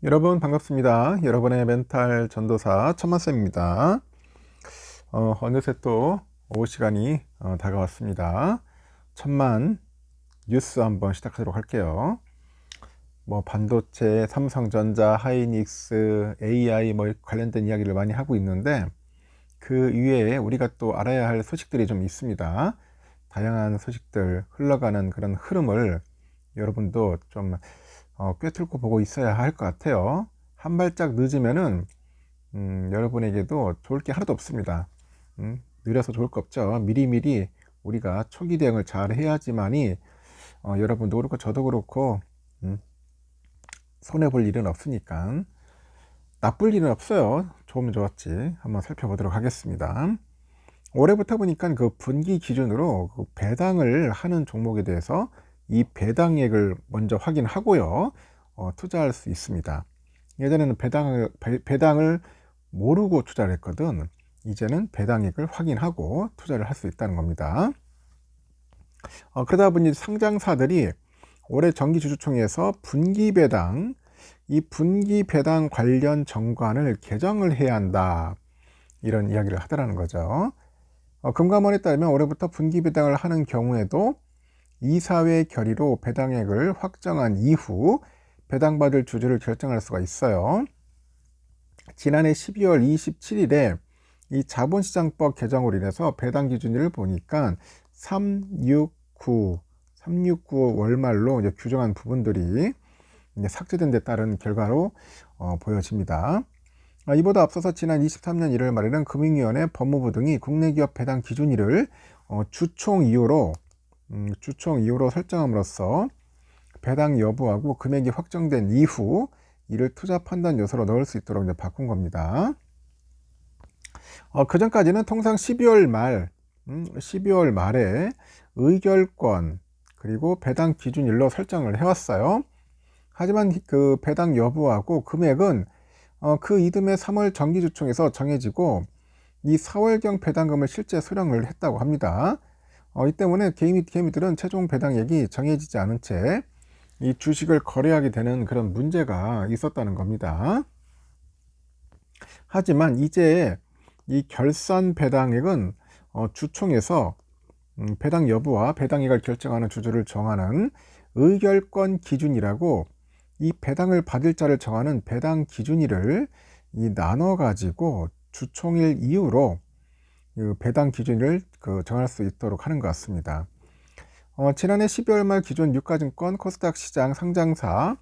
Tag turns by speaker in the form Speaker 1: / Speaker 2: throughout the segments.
Speaker 1: 여러분 반갑습니다. 여러분의 멘탈 전도사 천만쌤입니다. 어느새 또 오후 시간이 다가왔습니다. 천만 뉴스 한번 시작하도록 할게요. 반도체, 삼성전자, 하이닉스, AI 관련된 이야기를 많이 하고 있는데 그 위에 우리가 또 알아야 할 소식들이 좀 있습니다. 다양한 소식들 흘러가는 그런 흐름을 여러분도 좀 꿰뚫고 보고 있어야 할 것 같아요. 한 발짝 늦으면은 여러분에게도 좋을 게 하나도 없습니다. 느려서 좋을 거 없죠. 미리미리 우리가 초기 대응을 잘 해야지만이 여러분도 그렇고 저도 그렇고 손해볼 일은 없으니까. 나쁠 일은 없어요. 좋으면 좋았지. 한번 살펴보도록 하겠습니다. 올해부터 보니까 그 분기 기준으로 그 배당을 하는 종목에 대해서 이 배당액을 먼저 확인하고요, 투자할 수 있습니다. 예전에는 배당을 모르고 투자를 했거든. 이제는 배당액을 확인하고 투자를 할 수 있다는 겁니다. 그러다 보니 상장사들이 올해 정기주주총회에서 분기배당, 이 분기배당 관련 정관을 개정을 해야 한다, 이런 이야기를 하더라는 거죠. 금감원에 따르면 올해부터 분기배당을 하는 경우에도 이사회 결의로 배당액을 확정한 이후 배당받을 주주를 결정할 수가 있어요. 지난해 12월 27일에 이 자본시장법 개정으로 인해서 배당 기준일을 보니까 369 월말로 이제 규정한 부분들이 이제 삭제된 데 따른 결과로 보여집니다. 이보다 앞서서 지난 23년 1월 말에는 금융위원회, 법무부 등이 국내 기업 배당 기준일을 주총 이후로 설정함으로써 배당 여부하고 금액이 확정된 이후 이를 투자 판단 요소로 넣을 수 있도록 이제 바꾼 겁니다. 그 전까지는 통상 12월 말에 의결권 그리고 배당 기준일로 설정을 해왔어요. 하지만 그 배당 여부하고 금액은 그 이듬해 3월 정기주총에서 정해지고 이 4월경 배당금을 실제 수령을 했다고 합니다. 이 때문에 개미들은 최종 배당액이 정해지지 않은 채 이 주식을 거래하게 되는 그런 문제가 있었다는 겁니다. 하지만 이제 이 결산 배당액은 주총에서 배당 여부와 배당액을 결정하는 주주를 정하는 의결권 기준이라고 이 배당을 받을 자를 정하는 배당 기준일을 나눠 가지고 주총일 이후로 그 배당 기준을 정할 수 있도록 하는 것 같습니다. 지난해 12월 말 기존 유가증권 코스닥 시장 상장사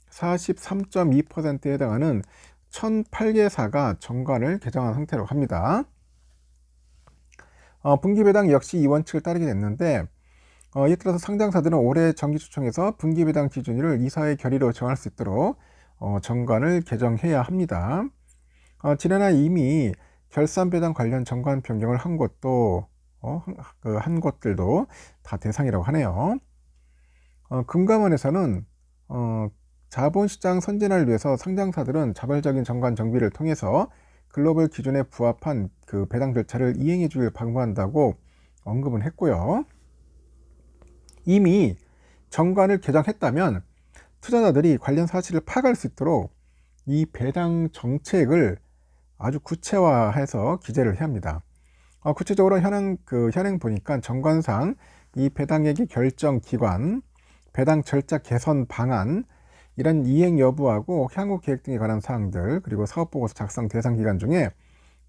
Speaker 1: 43.2%에 해당하는 1008개사가 정관을 개정한 상태로 합니다. 분기배당 역시 이 원칙을 따르게 됐는데 이에 따라서 상장사들은 올해 정기주총에서 분기배당 기준일을 이사회 결의로 정할 수 있도록 정관을 개정해야 합니다. 지난해 이미 결산배당 관련 정관 변경을 한 곳도 한 곳들도 다 대상이라고 하네요. 금감원에서는 자본시장 선진화를 위해서 상장사들은 자발적인 정관 정비를 통해서 글로벌 기준에 부합한 그 배당 절차를 이행해 주길 방문한다고 언급은 했고요. 이미 정관을 개정했다면 투자자들이 관련 사실을 파악할 수 있도록 이 배당 정책을 아주 구체화해서 기재를 해야 합니다. 구체적으로 현행 보니까 정관상 이 배당액의 결정 기관, 배당 절차 개선 방안, 이런 이행 여부하고 향후 계획 등에 관한 사항들, 그리고 사업보고서 작성 대상 기간 중에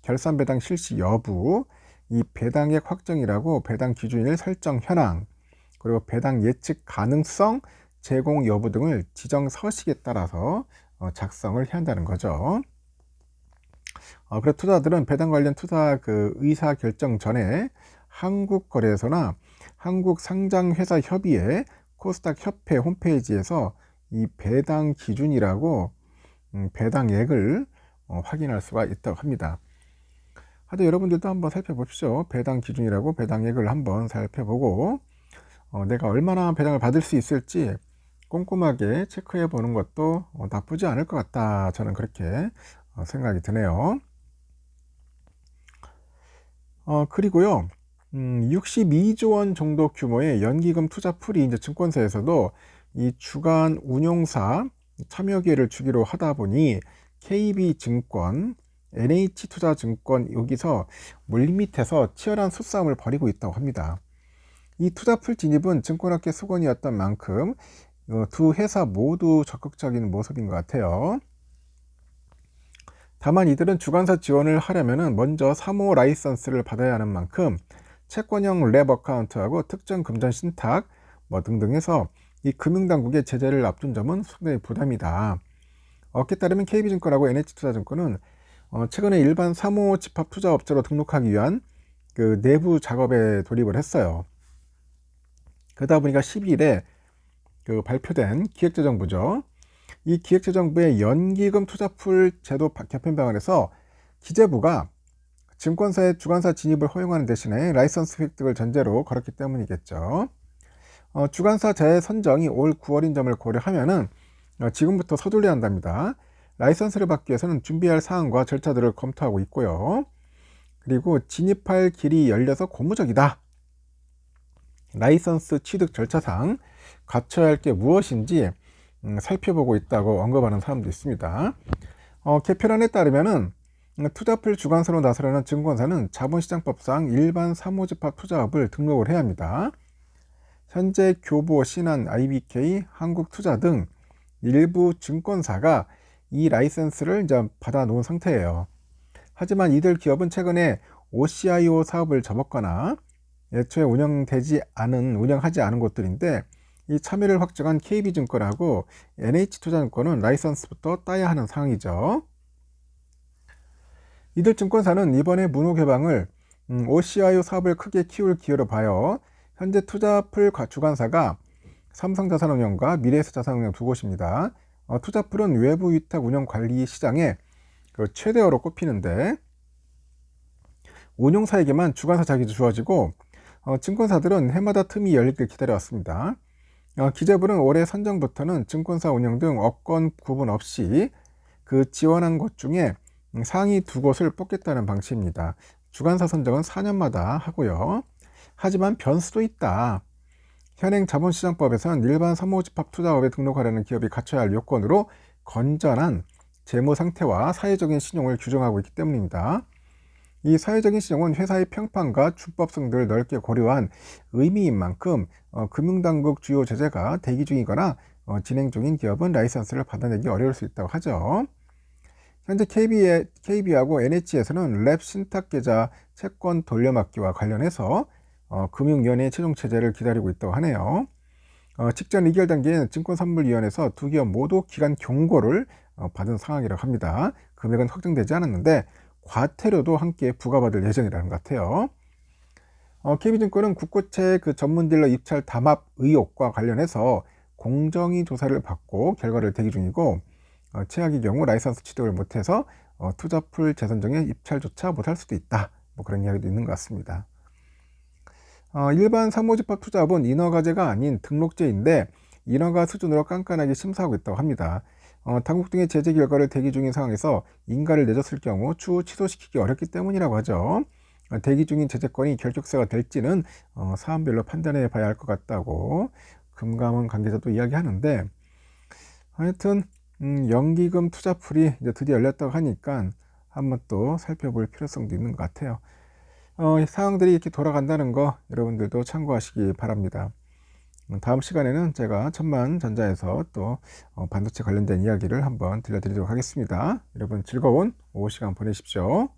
Speaker 1: 결산 배당 실시 여부, 이 배당액 확정이라고 배당 기준일 설정 현황, 그리고 배당 예측 가능성, 제공 여부 등을 지정 서식에 따라서 작성을 해야 한다는 거죠. 그래서 투자자들은 배당 관련 투자 의사 결정 전에 한국거래소나 한국상장회사협의회, 코스닥 협회 홈페이지에서 이 배당 기준이라고 배당액을 확인할 수가 있다고 합니다. 하여튼 여러분들도 한번 살펴보십시오. 배당 기준이라고 배당액을 한번 살펴보고 내가 얼마나 배당을 받을 수 있을지 꼼꼼하게 체크해 보는 것도 나쁘지 않을 것 같다, 저는 그렇게 생각이 드네요. 그리고요, 62조 원 정도 규모의 연기금 투자 풀이 이제 증권사에서도 이 주간 운용사 참여 기회를 주기로 하다 보니 KB증권, NH투자증권 여기서 물밑에서 치열한 수싸움을 벌이고 있다고 합니다. 이 투자풀 진입은 증권업계 수건이었던 만큼 두 회사 모두 적극적인 모습인 것 같아요. 다만 이들은 주관사 지원을 하려면 먼저 사모 라이선스를 받아야 하는 만큼 채권형 랩 어카운트하고 특정 금전 신탁 등등 해서 이 금융당국의 제재를 앞둔 점은 상당히 부담이다. 어깨 따르면 KB증권하고 NH투자증권은 최근에 일반 사모 집합 투자업체로 등록하기 위한 그 내부 작업에 돌입을 했어요. 그러다 보니까 12일에 그 발표된 기획재정부죠. 이 기획재정부의 연기금 투자풀 제도 개편 방안에서 기재부가 증권사의 주관사 진입을 허용하는 대신에 라이선스 획득을 전제로 걸었기 때문이겠죠. 주관사 자의 선정이 올 9월인 점을 고려하면은 지금부터 서둘러야 한답니다. 라이선스를 받기 위해서는 준비할 사항과 절차들을 검토하고 있고요. 그리고 진입할 길이 열려서 고무적이다. 라이선스 취득 절차상 갖춰야 할 게 무엇인지 살펴보고 있다고 언급하는 사람도 있습니다. 개편안에 따르면은 투자풀 주관사로 나서려는 증권사는 자본시장법상 일반 사모집합 투자업을 등록을 해야 합니다. 현재 교보, 신한, IBK, 한국투자 등 일부 증권사가 이 라이센스를 이제 받아 놓은 상태예요. 하지만 이들 기업은 최근에 OCIO 사업을 접었거나 애초에 운영하지 않은 곳들인데 이 참여를 확정한 KB증권하고 NH투자증권은 라이선스부터 따야 하는 상황이죠. 이들 증권사는 이번에 문호 개방을 OCIO 사업을 크게 키울 기회로 봐요. 현재 투자풀 주관사가 삼성자산운용과 미래에셋자산운용 두 곳입니다. 투자풀은 외부 위탁 운영 관리 시장의 그 최대어로 꼽히는데 운용사에게만 주관사 자격이 주어지고 증권사들은 해마다 틈이 열리길 기다려왔습니다. 기재부는 올해 선정부터는 증권사 운영 등 업권 구분 없이 그 지원한 곳 중에 상위 두 곳을 뽑겠다는 방침입니다. 주관사 선정은 4년마다 하고요. 하지만 변수도 있다. 현행 자본시장법에서는 일반 사모집합 투자업에 등록하려는 기업이 갖춰야 할 요건으로 건전한 재무 상태와 사회적인 신용을 규정하고 있기 때문입니다. 이 사회적인 신용은 회사의 평판과 준법성 등을 넓게 고려한 의미인 만큼 금융당국 주요 제재가 대기 중이거나 진행 중인 기업은 라이선스를 받아내기 어려울 수 있다고 하죠. 현재 KB하고 NH에서는 랩 신탁계좌 채권 돌려막기와 관련해서 금융위원회의 최종 체제를 기다리고 있다고 하네요. 직전 의결 단계엔 증권선물위원회에서 두 기업 모두 기간 경고를 받은 상황이라고 합니다. 금액은 확정되지 않았는데 과태료도 함께 부과받을 예정이라는 것 같아요. KB증권은 국고채 그 전문딜러 입찰 담합 의혹과 관련해서 공정위 조사를 받고 결과를 대기 중이고 최악의 경우 라이선스 취득을 못해서 투자풀 재선정에 입찰조차 못할 수도 있다. 그런 이야기도 있는 것 같습니다. 일반 사모집합 투자업은 인허가제가 아닌 등록제인데 인허가 수준으로 깐깐하게 심사하고 있다고 합니다. 당국 등의 제재 결과를 대기 중인 상황에서 인가를 내줬을 경우 추후 취소시키기 어렵기 때문이라고 하죠. 대기 중인 제재권이 결격사가 될지는 사안별로 판단해 봐야 할 것 같다고 금감원 관계자도 이야기하는데 하여튼 연기금 투자풀이 이제 드디어 열렸다고 하니까 한번 또 살펴볼 필요성도 있는 것 같아요. 상황들이 이렇게 돌아간다는 거 여러분들도 참고하시기 바랍니다. 다음 시간에는 제가 천만전자에서 또 반도체 관련된 이야기를 한번 들려드리도록 하겠습니다. 여러분 즐거운 오후 시간 보내십시오.